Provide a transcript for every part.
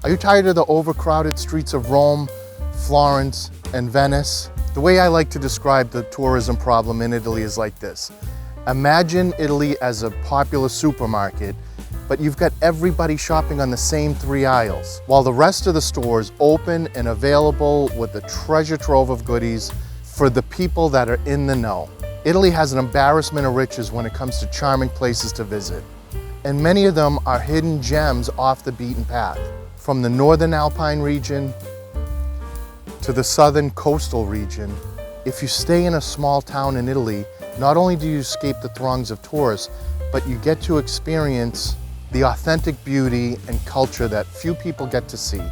Are you tired of the overcrowded streets of Rome, Florence, and Venice? The way I like to describe the tourism problem in Italy is like this. Imagine Italy as a popular supermarket, but you've got everybody shopping on the same 3 aisles, while the rest of the stores open and available with a treasure trove of goodies for the people that are in the know. Italy has an embarrassment of riches when it comes to charming places to visit, and many of them are hidden gems off the beaten path. From the northern Alpine region to the southern coastal region, if you stay in a small town in Italy, not only do you escape the throngs of tourists, but you get to experience the authentic beauty and culture that few people get to see,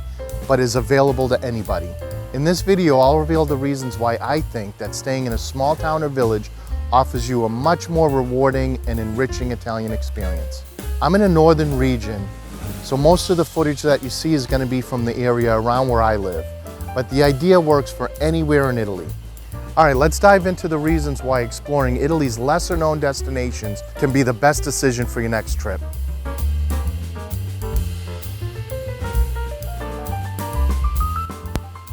but is available to anybody. In this video, I'll reveal the reasons why I think that staying in a small town or village offers you a much more rewarding and enriching Italian experience. I'm in a northern region, so most of the footage that you see is going to be from the area around where I live, but the idea works for anywhere in Italy. All right, let's dive into the reasons why exploring Italy's lesser known destinations can be the best decision for your next trip.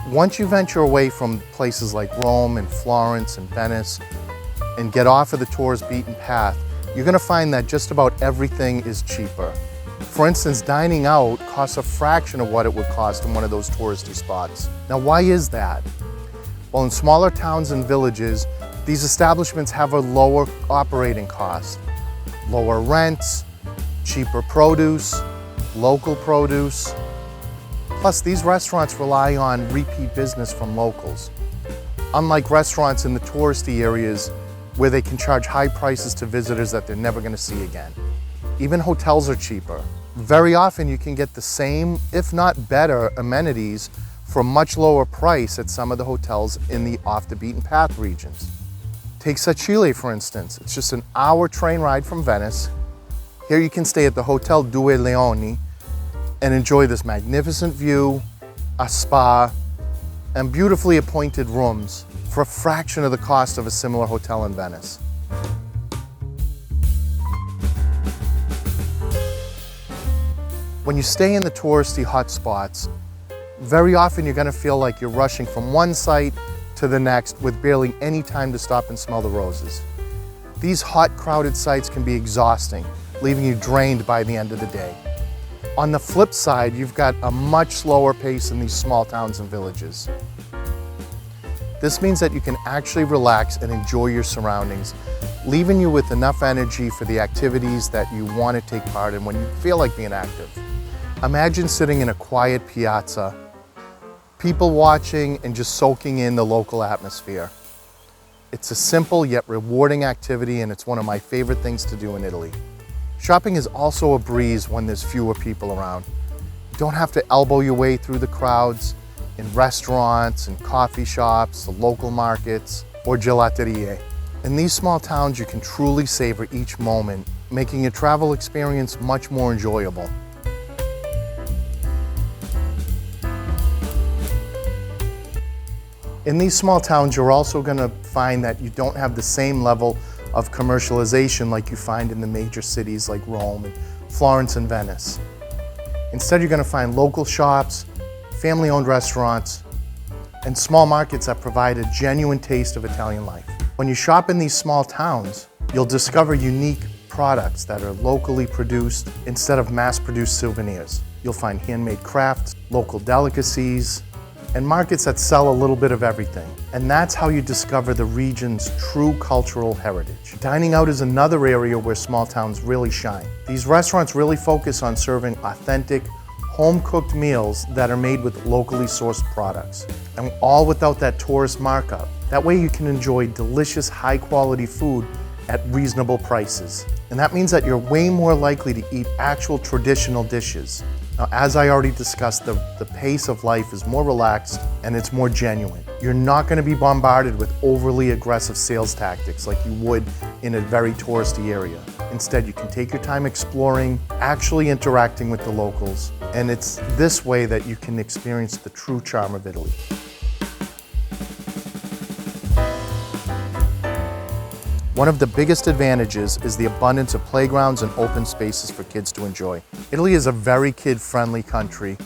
Once you venture away from places like Rome and Florence and Venice and get off of the tourist beaten path, you're going to find that just about everything is cheaper. For instance, dining out costs a fraction of what it would cost in one of those touristy spots. Now, why is that? Well, in smaller towns and villages, these establishments have a lower operating cost, lower rents, cheaper produce, local produce. Plus, these restaurants rely on repeat business from locals. Unlike restaurants in the touristy areas where they can charge high prices to visitors that they're never going to see again. Even hotels are cheaper. Very often you can get the same, if not better, amenities for a much lower price at some of the hotels in the off the beaten path regions. Take Sicily, for instance. It's just an hour train ride from Venice. Here you can stay at the Hotel Due Leoni and enjoy this magnificent view, a spa, and beautifully appointed rooms for a fraction of the cost of a similar hotel in Venice. When you stay in the touristy hotspots, very often you're going to feel like you're rushing from one site to the next with barely any time to stop and smell the roses. These hot, crowded sites can be exhausting, leaving you drained by the end of the day. On the flip side, you've got a much slower pace in these small towns and villages. This means that you can actually relax and enjoy your surroundings, leaving you with enough energy for the activities that you want to take part in when you feel like being active. Imagine sitting in a quiet piazza, people watching and just soaking in the local atmosphere. It's a simple yet rewarding activity, and it's one of my favorite things to do in Italy. Shopping is also a breeze when there's fewer people around. You don't have to elbow your way through the crowds in restaurants and coffee shops, the local markets, or gelaterie. In these small towns, you can truly savor each moment, making your travel experience much more enjoyable. In these small towns, you're also going to find that you don't have the same level of commercialization like you find in the major cities like Rome and Florence and Venice. Instead, you're going to find local shops, family-owned restaurants, and small markets that provide a genuine taste of Italian life. When you shop in these small towns, you'll discover unique products that are locally produced instead of mass-produced souvenirs. You'll find handmade crafts, local delicacies, and markets that sell a little bit of everything. And that's how you discover the region's true cultural heritage. Dining out is another area where small towns really shine. These restaurants really focus on serving authentic, home-cooked meals that are made with locally sourced products, and all without that tourist markup. That way you can enjoy delicious, high-quality food at reasonable prices. And that means that you're way more likely to eat actual traditional dishes. Now, as I already discussed, the pace of life is more relaxed and it's more genuine. You're not going to be bombarded with overly aggressive sales tactics like you would in a very touristy area. Instead, you can take your time exploring, actually interacting with the locals, and it's this way that you can experience the true charm of Italy. One of the biggest advantages is the abundance of playgrounds and open spaces for kids to enjoy. Italy is a very kid-friendly country,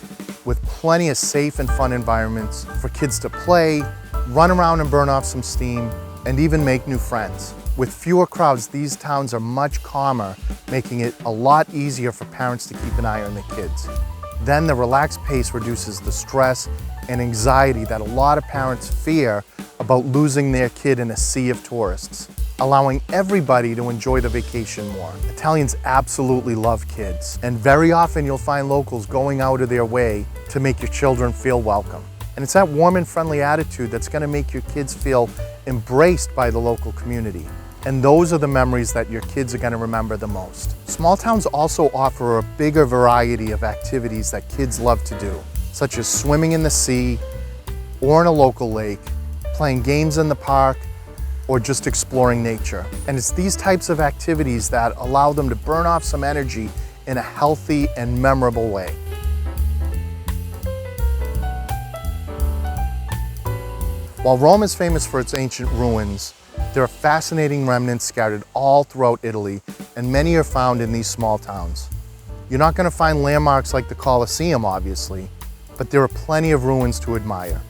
with plenty of safe and fun environments for kids to play, run around and burn off some steam, and even make new friends. With fewer crowds, these towns are much calmer, making it a lot easier for parents to keep an eye on their kids. Then the relaxed pace reduces the stress and anxiety that a lot of parents fear about losing their kid in a sea of tourists, allowing everybody to enjoy the vacation more. Italians absolutely love kids, and very often you'll find locals going out of their way to make your children feel welcome. And it's that warm and friendly attitude that's going to make your kids feel embraced by the local community. And those are the memories that your kids are going to remember the most. Small towns also offer a bigger variety of activities that kids love to do, such as swimming in the sea or in a local lake, playing games in the park, or just exploring nature. And it's these types of activities that allow them to burn off some energy in a healthy and memorable way. While Rome is famous for its ancient ruins, there are fascinating remnants scattered all throughout Italy, and many are found in these small towns. You're not going to find landmarks like the Colosseum, obviously, but there are plenty of ruins to admire.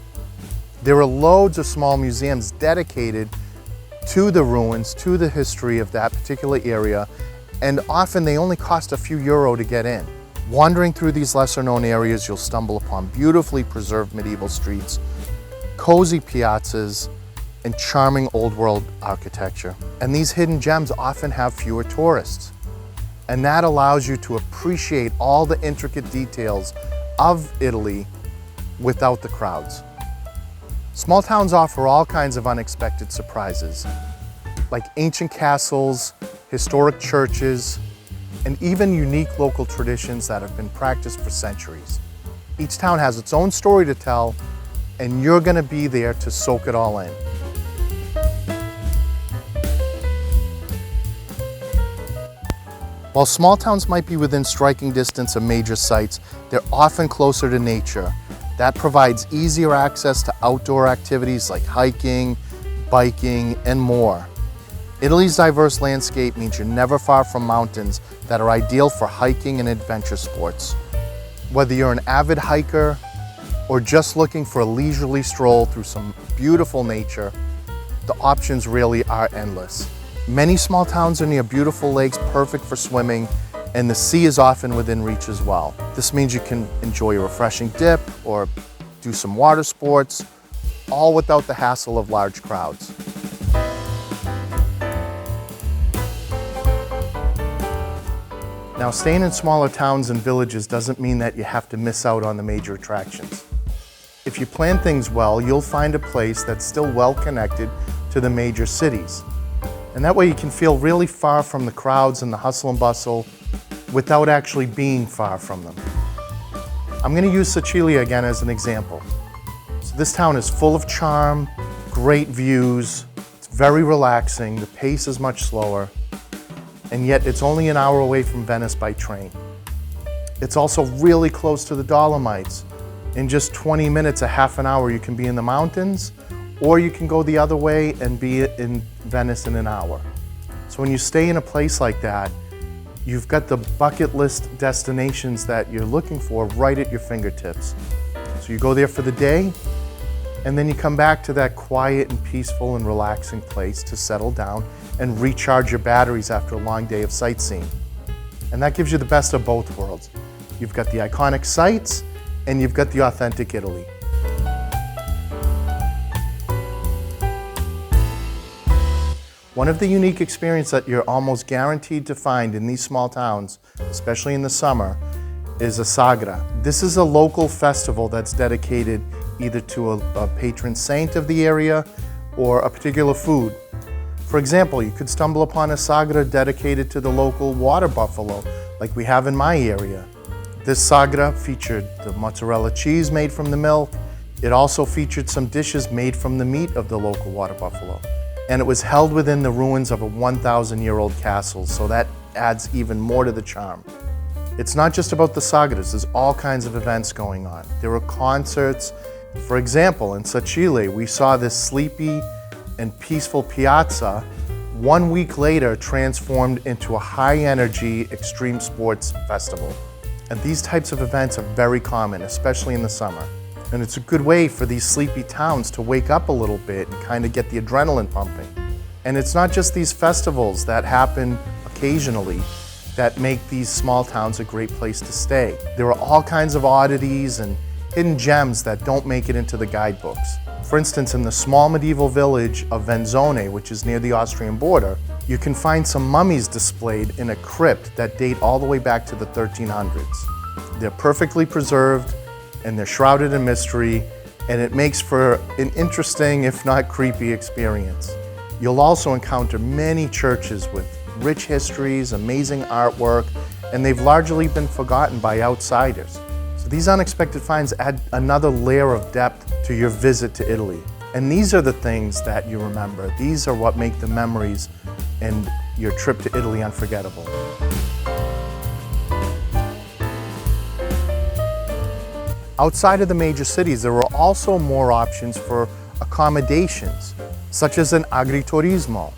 There are loads of small museums dedicated to the ruins, to the history of that particular area, and often they only cost a few euro to get in. Wandering through these lesser-known areas, you'll stumble upon beautifully preserved medieval streets, cozy piazzas, and charming old-world architecture. And these hidden gems often have fewer tourists. And that allows you to appreciate all the intricate details of Italy without the crowds. Small towns offer all kinds of unexpected surprises, like ancient castles, historic churches, and even unique local traditions that have been practiced for centuries. Each town has its own story to tell, and you're going to be there to soak it all in. While small towns might be within striking distance of major sites, they're often closer to nature. That provides easier access to outdoor activities like hiking, biking, and more. Italy's diverse landscape means you're never far from mountains that are ideal for hiking and adventure sports. Whether you're an avid hiker or just looking for a leisurely stroll through some beautiful nature, the options really are endless. Many small towns are near beautiful lakes perfect for swimming, and the sea is often within reach as well. This means you can enjoy a refreshing dip or do some water sports, all without the hassle of large crowds. Now, staying in smaller towns and villages doesn't mean that you have to miss out on the major attractions. If you plan things well, you'll find a place that's still well connected to the major cities. And that way you can feel really far from the crowds and the hustle and bustle without actually being far from them. I'm going to use Sicilia again as an example. So this town is full of charm, great views, it's very relaxing, the pace is much slower, and yet it's only an hour away from Venice by train. It's also really close to the Dolomites. In just 20 minutes, a half an hour, you can be in the mountains, or you can go the other way and be in Venice in an hour. So when you stay in a place like that, you've got the bucket list destinations that you're looking for right at your fingertips. So you go there for the day, and then you come back to that quiet and peaceful and relaxing place to settle down and recharge your batteries after a long day of sightseeing. And that gives you the best of both worlds. You've got the iconic sights, and you've got the authentic Italy. One of the unique experiences that you're almost guaranteed to find in these small towns, especially in the summer, is a sagra. This is a local festival that's dedicated either to a patron saint of the area or a particular food. For example, you could stumble upon a sagra dedicated to the local water buffalo, like we have in my area. This sagra featured the mozzarella cheese made from the milk. It also featured some dishes made from the meat of the local water buffalo. And it was held within the ruins of a 1,000-year-old castle, so that adds even more to the charm. It's not just about the sagras, there's all kinds of events going on. There are concerts. For example, in Sicilia, we saw this sleepy and peaceful piazza 1 week later transformed into a high-energy extreme sports festival. And these types of events are very common, especially in the summer. And it's a good way for these sleepy towns to wake up a little bit and kind of get the adrenaline pumping. And it's not just these festivals that happen occasionally that make these small towns a great place to stay. There are all kinds of oddities and hidden gems that don't make it into the guidebooks. For instance, in the small medieval village of Venzone, which is near the Austrian border, you can find some mummies displayed in a crypt that date all the way back to the 1300s. They're perfectly preserved and they're shrouded in mystery, and it makes for an interesting, if not creepy, experience. You'll also encounter many churches with rich histories, amazing artwork, and they've largely been forgotten by outsiders. So these unexpected finds add another layer of depth to your visit to Italy. And these are the things that you remember. These are what make the memories and your trip to Italy unforgettable. Outside of the major cities, there are also more options for accommodations, such as an agriturismo.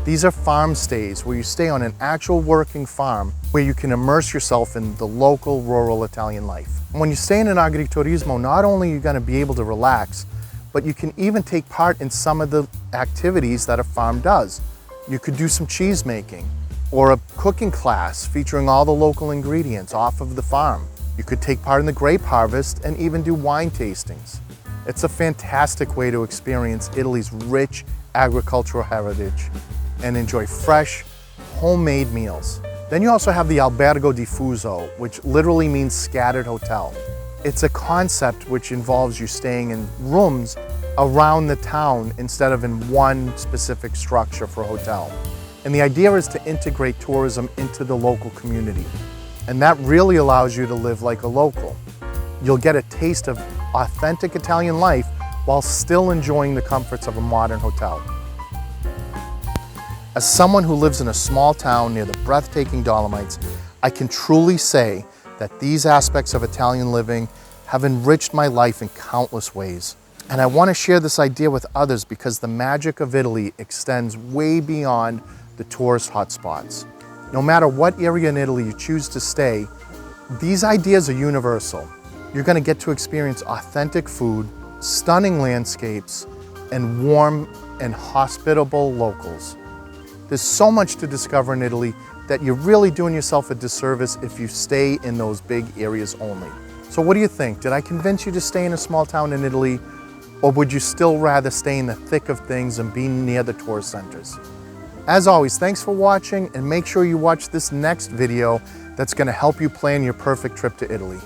These are farm stays where you stay on an actual working farm where you can immerse yourself in the local rural Italian life. When you stay in an agriturismo, not only are you going to be able to relax, but you can even take part in some of the activities that a farm does. You could do some cheese making or a cooking class featuring all the local ingredients off of the farm. You could take part in the grape harvest and even do wine tastings. It's a fantastic way to experience Italy's rich agricultural heritage and enjoy fresh, homemade meals. Then you also have the albergo diffuso, which literally means scattered hotel. It's a concept which involves you staying in rooms around the town instead of in one specific structure for a hotel. And the idea is to integrate tourism into the local community. And that really allows you to live like a local. You'll get a taste of authentic Italian life while still enjoying the comforts of a modern hotel. As someone who lives in a small town near the breathtaking Dolomites, I can truly say that these aspects of Italian living have enriched my life in countless ways. And I want to share this idea with others because the magic of Italy extends way beyond the tourist hotspots. No matter what area in Italy you choose to stay, these ideas are universal. You're going to get to experience authentic food, stunning landscapes, and warm and hospitable locals. There's so much to discover in Italy that you're really doing yourself a disservice if you stay in those big areas only. So what do you think? Did I convince you to stay in a small town in Italy, or would you still rather stay in the thick of things and be near the tourist centers? As always, thanks for watching, and make sure you watch this next video that's going to help you plan your perfect trip to Italy.